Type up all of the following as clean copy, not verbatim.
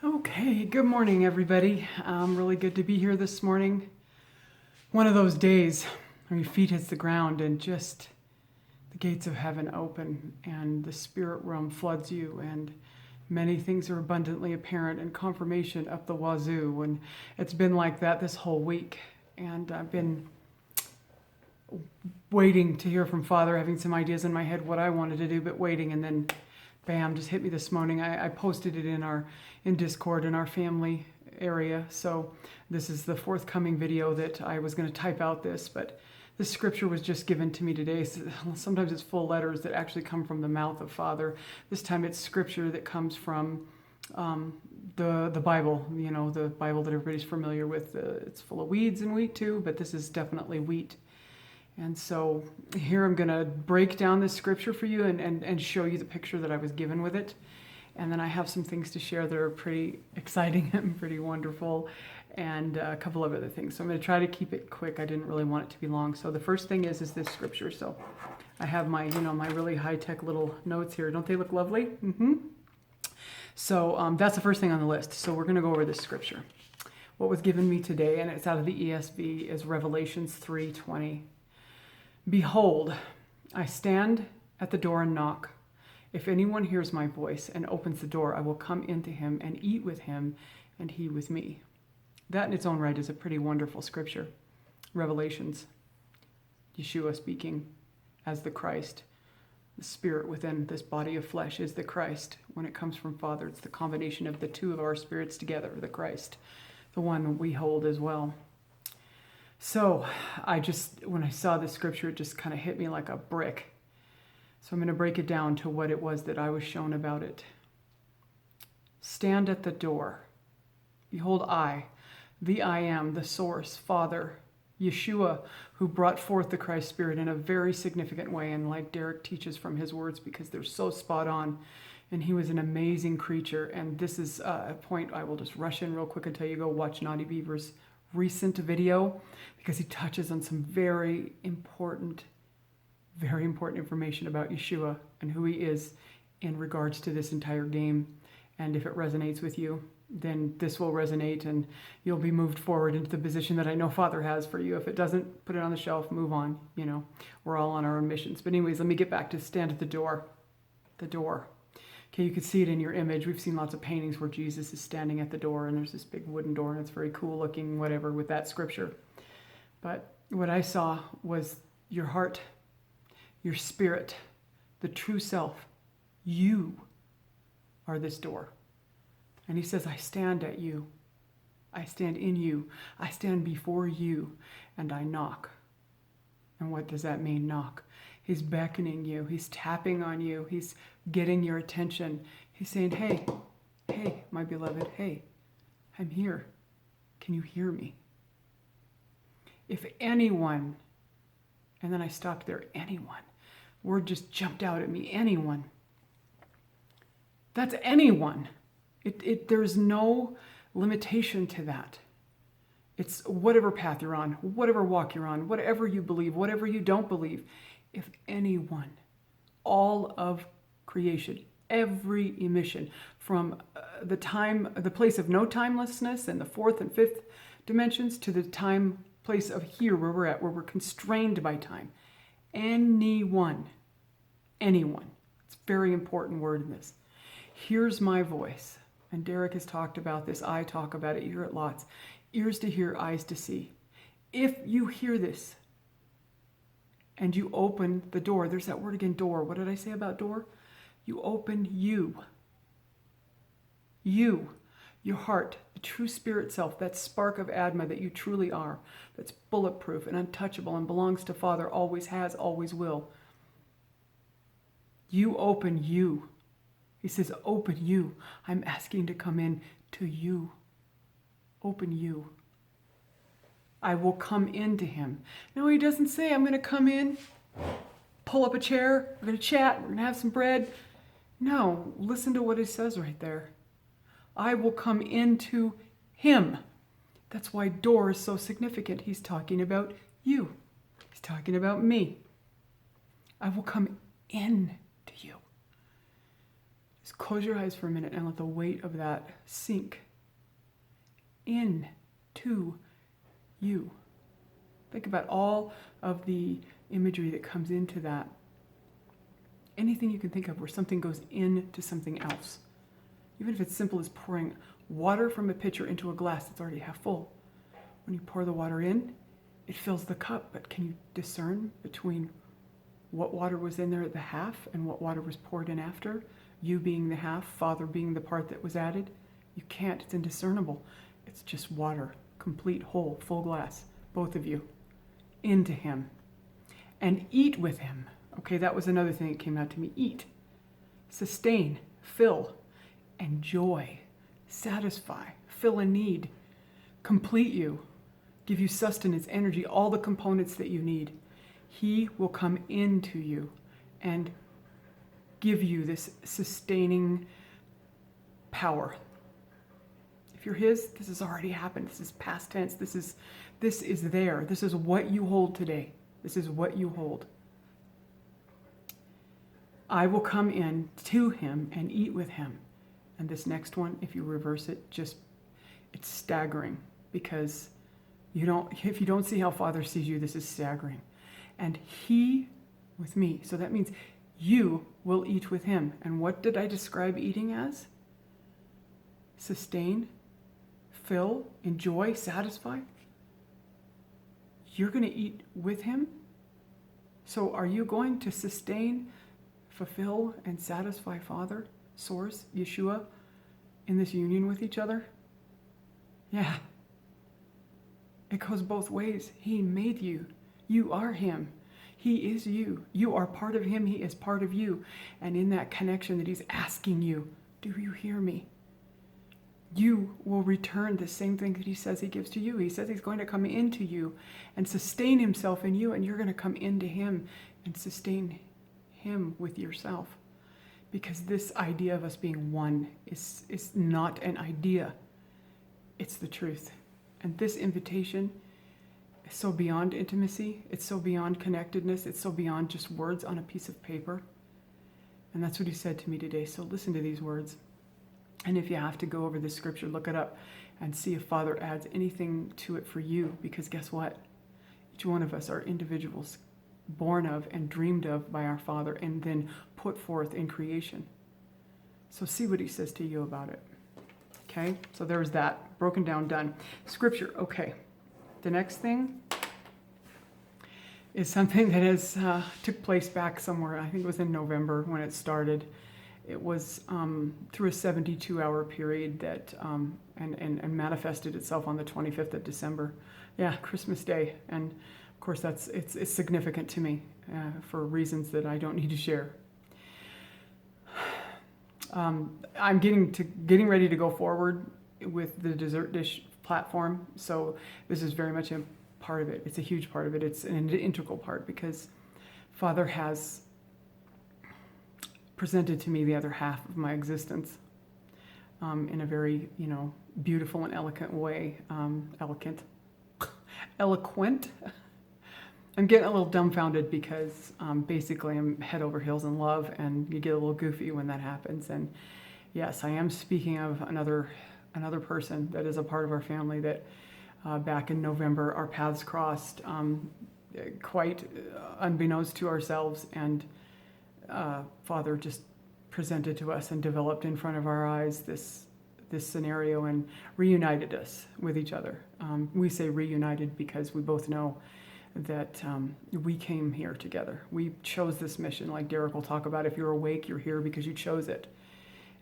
Okay, good morning, everybody. Really good to be here this morning. One of those days where your feet hits the ground and just the gates of heaven open and the spirit realm floods you and many things are abundantly apparent and confirmation up the wazoo. And it's been like that this whole week. And I've been waiting to hear from Father, having some ideas in my head what I wanted to do, but waiting, and then bam, just hit me this morning. I posted it in Discord in our family area. So this is the forthcoming video that I was going to type out this, but this scripture was just given to me today. So sometimes it's full letters that actually come from the mouth of Father. This time it's scripture that comes from the Bible, the Bible that everybody's familiar with. It's full of weeds and wheat too, but this is definitely wheat. And so here I'm going to break down this scripture for you and show you the picture that I was given with it. And then I have some things to share that are pretty exciting and pretty wonderful, and a couple of other things. So I'm going to try to keep it quick. I didn't really want it to be long. So the first thing is this scripture. So I have my, my really high-tech little notes here. Don't they look lovely? So that's the first thing on the list. So we're going to go over this scripture. What was given me today, and it's out of the ESV, is Revelations 3:20. Behold, I stand at the door and knock. If anyone hears my voice and opens the door, I will come into him and eat with him and he with me. That in its own right is a pretty wonderful scripture. Revelations, Yeshua speaking as the Christ. The spirit within this body of flesh is the Christ. When it comes from Father, it's the combination of the two of our spirits together, the Christ, the one we hold as well. So when I saw this scripture, it just kind of hit me like a brick. So I'm going to break it down to what it was that I was shown about it. Stand at the door. Behold, I am, the source, Father, Yeshua, who brought forth the Christ Spirit in a very significant way. And like Derek teaches from his words, because they're so spot on. And he was an amazing creature. And this is a point I will just rush in real quick until you go watch Naughty Beaver's recent video, because he touches on some very important information about Yeshua and who he is in regards to this entire game. And if it resonates with you, then this will resonate and you'll be moved forward into the position that I know Father has for you. If it doesn't, put it on the shelf, move on. We're all on our own missions. But anyways, let me get back to stand at the door. The door. Okay, you can see it in your image. We've seen lots of paintings where Jesus is standing at the door and there's this big wooden door and it's very cool looking, whatever, with that scripture. But what I saw was your heart, your spirit, the true self. You are this door. And he says, I stand at you. I stand in you. I stand before you and I knock. And what does that mean, knock? He's beckoning you. He's tapping on you. He's getting your attention. He's saying, hey, my beloved, hey, I'm here. Can you hear me? If anyone, and then I stopped there, anyone, word just jumped out at me, anyone. That's anyone. There's no limitation to that. It's whatever path you're on, whatever walk you're on, whatever you believe, whatever you don't believe. If anyone, all of creation, every emission, from the place of no timelessness and the fourth and fifth dimensions to the place of here where we're at, where we're constrained by time. Anyone, it's a very important word in this, hears my voice. And Derek has talked about this. I talk about it. You hear it lots. Ears to hear, eyes to see. If you hear this and you open the door, there's that word again, door. What did I say about door? You open you. You, your heart, the true spirit self, that spark of Adma that you truly are, that's bulletproof and untouchable and belongs to Father, always has, always will. You open you. He says, open you. I'm asking to come in to you. Open you. I will come into him. No, he doesn't say, I'm going to come in, pull up a chair, we're going to chat, we're going to have some bread. No, listen to what he says right there. I will come into him. That's why door is so significant. He's talking about you. He's talking about me. I will come in to you. close your eyes for a minute and let the weight of that sink into you. Think about all of the imagery that comes into that. Anything you can think of where something goes into something else. Even if it's simple as pouring water from a pitcher into a glass that's already half full. When you pour the water in, it fills the cup, but can you discern between what water was in there at the half and what water was poured in after? You being the half, Father being the part that was added? You can't, it's indiscernible. It's just water, complete, whole, full glass, both of you, into him. And eat with him. Okay, that was another thing that came out to me. Eat, sustain, fill, enjoy, satisfy, fill a need, complete you, give you sustenance, energy, all the components that you need. He will come into you and give you this sustaining power. If you're his, this has already happened. This is past tense. This is there. This is what you hold today. This is what you hold. I will come in to him and eat with him. And this next one, if you reverse it, it's staggering, because if you don't see how Father sees you, this is staggering. And he with me. So that means you will eat with him. And what did I describe eating as? Sustain, fill, enjoy, satisfy. You're going to eat with him. So are you going to sustain, fulfill, and satisfy Father, Source, Yeshua, in this union with each other? Yeah. It goes both ways. He made you. You are him. He is you. You are part of him. He is part of you. And in that connection that he's asking you, do you hear me? You will return the same thing that he says he gives to you. He says he's going to come into you and sustain himself in you, and you're going to come into him and sustain him with yourself. Because this idea of us being one is not an idea. It's the truth. And this invitation is so beyond intimacy. It's so beyond connectedness. It's so beyond just words on a piece of paper. And that's what he said to me today. So listen to these words. And if you have to go over this scripture, look it up and see if Father adds anything to it for you. Because guess what? Each one of us are individuals born of and dreamed of by our Father and then put forth in creation. So see what he says to you about it. Okay, so there's that. Broken down, done. Scripture, okay. The next thing is something that has took place back somewhere. I think it was in November when it started. It was through a 72-hour period that and manifested itself on the 25th of December. Yeah, Christmas Day. And of course, it's significant to me for reasons that I don't need to share. I'm getting ready to go forward with the dessert dish platform. So this is very much a part of it. It's a huge part of it. It's an integral part because Father has presented to me the other half of my existence in a very, beautiful and eloquent way. Eloquent. I'm getting a little dumbfounded because basically I'm head over heels in love, and you get a little goofy when that happens. And yes, I am speaking of another person that is a part of our family that back in November our paths crossed quite unbeknownst to ourselves, and Father just presented to us and developed in front of our eyes this scenario and reunited us with each other. We say reunited because we both know that we came here together. We chose this mission, like Derek will talk about. If you're awake, you're here because you chose it.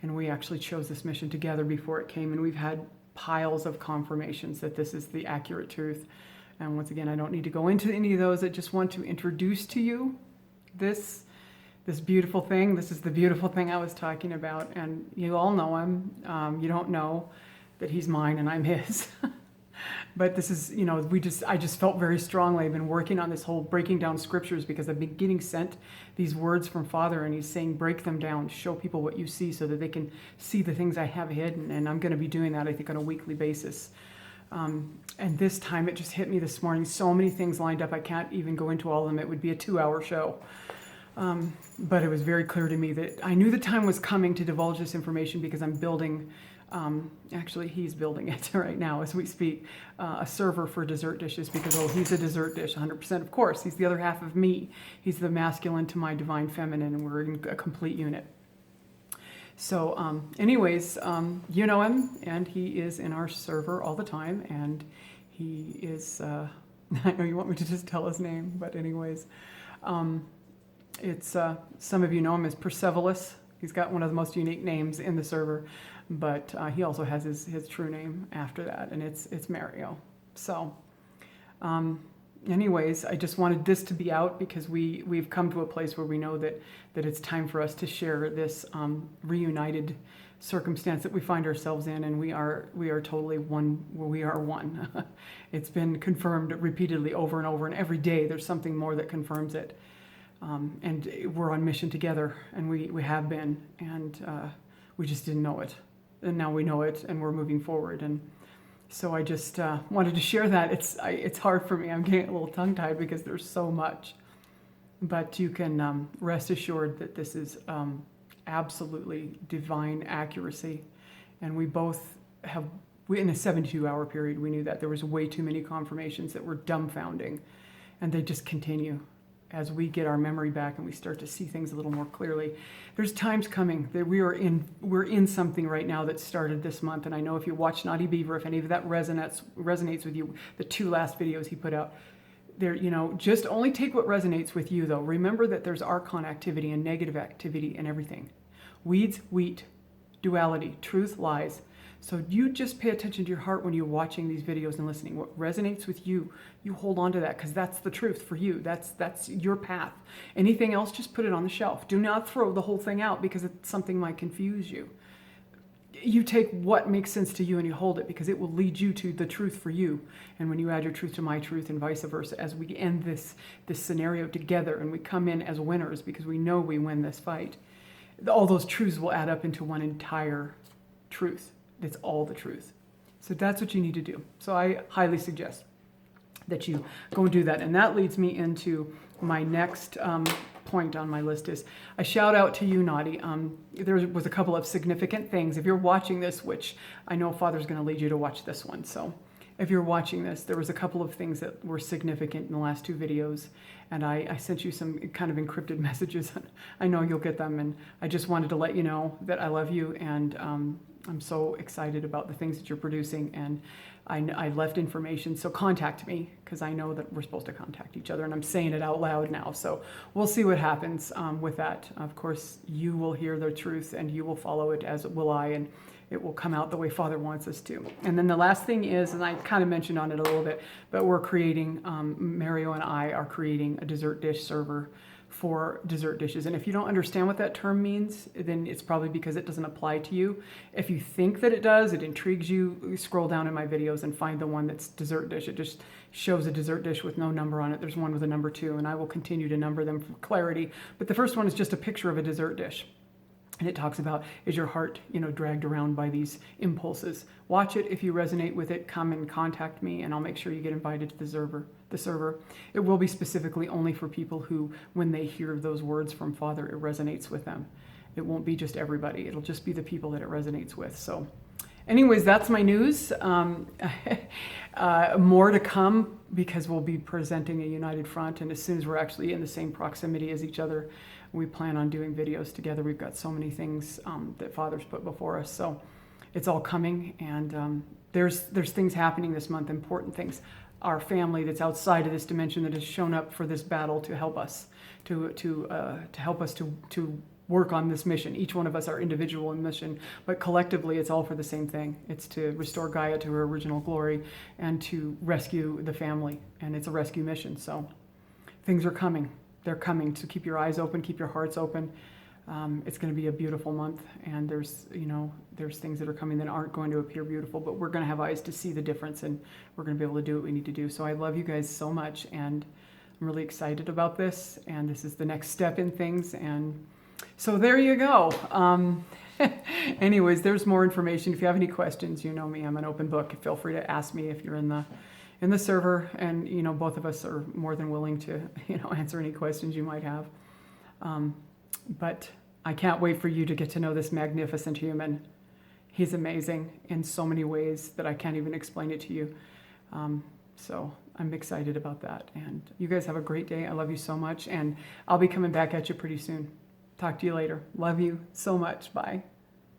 And we actually chose this mission together before it came, and we've had piles of confirmations that this is the accurate truth. And once again, I don't need to go into any of those. I just want to introduce to you this beautiful thing. This is the beautiful thing I was talking about. And you all know him. You don't know that he's mine and I'm his. But this is, I just felt very strongly. I've been working on this whole breaking down scriptures because I've been getting sent these words from Father, and he's saying, break them down, show people what you see so that they can see the things I have hidden. And I'm going to be doing that, I think, on a weekly basis. And this time it just hit me this morning. So many things lined up. I can't even go into all of them. It would be a 2-hour show. But it was very clear to me that I knew the time was coming to divulge this information because I'm building, actually he's building it right now as we speak, a server for dessert dishes because, oh, he's a dessert dish, 100%, of course. He's the other half of me. He's the masculine to my divine feminine, and we're in a complete unit. So anyways, you know him, and he is in our server all the time, and he is, I know you want me to just tell his name, but anyways, it's, some of you know him as Persevolus. He's got one of the most unique names in the server, but he also has his true name after that, and it's Mario. So anyways, I just wanted this to be out because we've come to a place where we know that it's time for us to share this reunited circumstance that we find ourselves in, and we are totally one. We are one. It's been confirmed repeatedly over and over, and every day there's something more that confirms it. And we're on mission together, and we have been, and we just didn't know it, and now we know it, and we're moving forward. And so I just wanted to share that. It's hard for me. I'm getting a little tongue-tied because there's so much. But you can rest assured that this is absolutely divine accuracy. And we both have, in a 72-hour period, we knew that there was way too many confirmations that were dumbfounding. And they just continue as we get our memory back and we start to see things a little more clearly. There's times coming that we're in something right now that started this month. And I know if you watch Naughty Beaver, if any of that resonates with you, the 2 last videos he put out, there, you know, just only take what resonates with you, though. Remember that there's archon activity and negative activity and everything. Weeds, wheat, duality, truth, lies. So you just pay attention to your heart when you're watching these videos and listening. What resonates with you, you hold on to that because that's the truth for you. That's your path. Anything else, just put it on the shelf. Do not throw the whole thing out because something might confuse you. You take what makes sense to you and you hold it because it will lead you to the truth for you. And when you add your truth to my truth and vice versa, as we end this scenario together and we come in as winners because we know we win this fight, all those truths will add up into one entire truth. It's all the truth. So that's what you need to do. So I highly suggest that you go and do that. And that leads me into my next point on my list is a shout out to you, Naughty. There was a couple of significant things. If you're watching this, which I know Father's going to lead you to watch this one. So if you're watching this, there was a couple of things that were significant in the last 2 videos. And I sent you some kind of encrypted messages. I know you'll get them. And I just wanted to let you know that I love you. And I'm so excited about the things that you're producing. And I left information, so contact me because I know that we're supposed to contact each other, and I'm saying it out loud now. So we'll see what happens with that. Of course, you will hear the truth and you will follow it, as will I, and it will come out the way Father wants us to. And then the last thing is, and I kind of mentioned on it a little bit, but we're creating, Mario and I are creating a dessert dish server for dessert dishes. And if you don't understand what that term means, then it's probably because it doesn't apply to you. If you think that it does, it intrigues you, scroll down in my videos and find the one that's dessert dish. It just shows a dessert dish with no number on it. There's one with a number 2, and I will continue to number them for clarity. But the first one is just a picture of a dessert dish. And it talks about, is your heart, dragged around by these impulses? Watch it. If you resonate with it, come and contact me, and I'll make sure you get invited to the server. It will be specifically only for people who, when they hear those words from Father, it resonates with them. It won't be just everybody. It'll just be the people that it resonates with. So anyways, that's my news. More to come because we'll be presenting a united front, and as soon as we're actually in the same proximity as each other, we plan on doing videos together. We've got so many things that Father's put before us. So it's all coming, and there's things happening this month, important things. Our family that's outside of this dimension that has shown up for this battle to help us, to help us to work on this mission. Each one of us are individual in mission, but collectively it's all for the same thing. It's to restore Gaia to her original glory and to rescue the family, and it's a rescue mission. So things are coming. They're coming. So keep your eyes open, keep your hearts open. It's going to be a beautiful month, and there's things that are coming that aren't going to appear beautiful, but we're going to have eyes to see the difference, and we're going to be able to do what we need to do. So I love you guys so much, and I'm really excited about this, and this is the next step in things. And so there you go. Anyways, there's more information. If you have any questions, you know me, I'm an open book. Feel free to ask me if you're in the server, and both of us are more than willing to answer any questions you might have. But I can't wait for you to get to know this magnificent human. He's amazing in so many ways that I can't even explain it to you. So I'm excited about that. And you guys have a great day. I love you so much. And I'll be coming back at you pretty soon. Talk to you later. Love you so much. Bye.